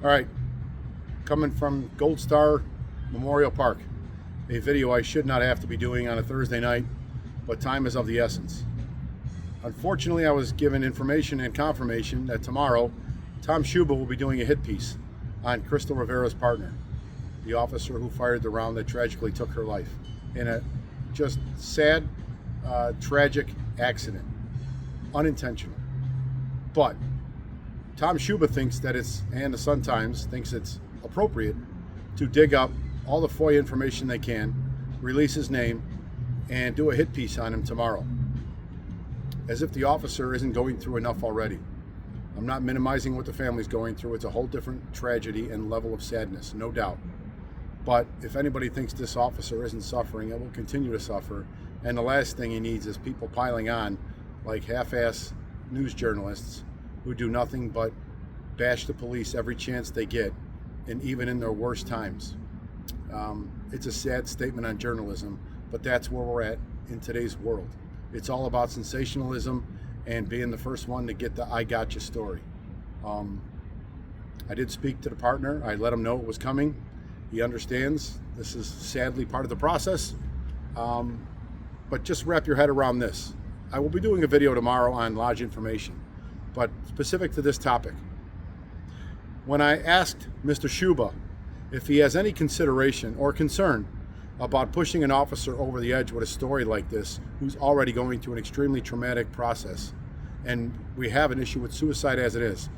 All right, coming from Gold Star Memorial Park, a video I should not have to be doing on a Thursday night, but time is of the essence. Unfortunately, I was given information and confirmation that tomorrow, Tom Schuba will be doing a hit piece on Crystal Rivera's partner, the officer who fired the round that tragically took her life in a just sad, tragic accident, unintentional. But Tom Schuba thinks that and the Sun-Times thinks it's appropriate to dig up all the FOIA information they can, release his name, and do a hit piece on him tomorrow. As if the officer isn't going through enough already. I'm not minimizing what the family's going through. It's a whole different tragedy and level of sadness, no doubt. But if anybody thinks this officer isn't suffering, it will continue to suffer. And the last thing he needs is people piling on like half-ass news journalists who do nothing but bash the police every chance they get, and even in their worst times. It's a sad statement on journalism, but that's where we're at in today's world. It's all about sensationalism and being the first one to get the I gotcha story. I did speak to the partner. I let him know it was coming. He understands. This is sadly part of the process. But just wrap your head around this. I will be doing a video tomorrow on lodge information, but specific to this topic. When I asked Mr. Schuba if he has any consideration or concern about pushing an officer over the edge with a story like this, who's already going through an extremely traumatic process, and we have an issue with suicide as it is,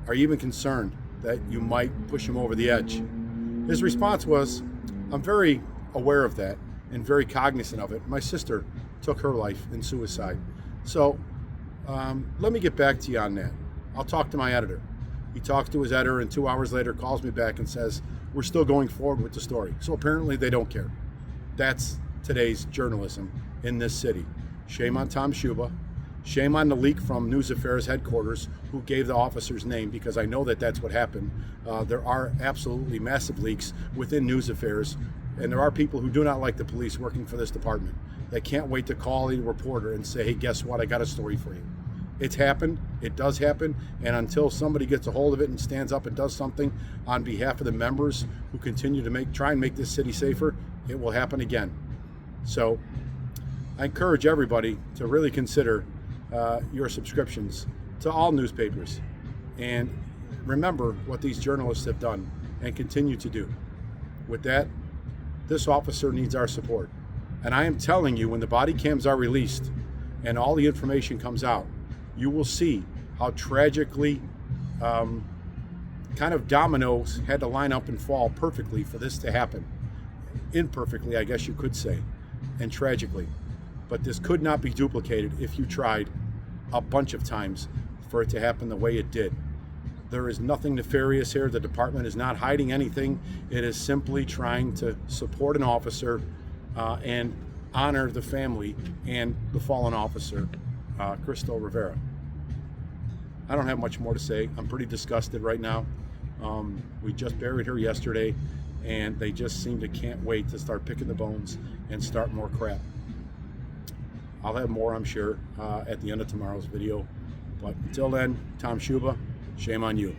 are you even concerned that you might push him over the edge? His response was, I'm very aware of that and very cognizant of it. My sister took her life in suicide. So let me get back to you on that. I'll talk to my editor. He talks to his editor and 2 hours later calls me back and says, we're still going forward with the story. So apparently they don't care. That's today's journalism in this city. Shame on Tom Schuba. Shame on the leak from News Affairs headquarters who gave the officer's name, because I know that that's what happened. There are absolutely massive leaks within News Affairs, and there are people who do not like the police working for this department. They can't wait to call a reporter and say, hey, guess what? I got a story for you. It's happened. It does happen. And until somebody gets a hold of it and stands up and does something on behalf of the members who continue to try and make this city safer, it will happen again. So I encourage everybody to really consider your subscriptions to all newspapers, and remember what these journalists have done and continue to do. With that, this officer needs our support. And I am telling you, when the body cams are released and all the information comes out, you will see how tragically kind of dominoes had to line up and fall perfectly for this to happen. Imperfectly, I guess you could say, and tragically. But this could not be duplicated if you tried a bunch of times for it to happen the way it did. There is nothing nefarious here. The department is not hiding anything. It is simply trying to support an officer and honor the family and the fallen officer, Crystal Rivera. I don't have much more to say. I'm pretty disgusted right now. We just buried her yesterday, and they just seem to can't wait to start picking the bones and start more crap. I'll have more, I'm sure, at the end of tomorrow's video. But until then, Tom Schuba, shame on you.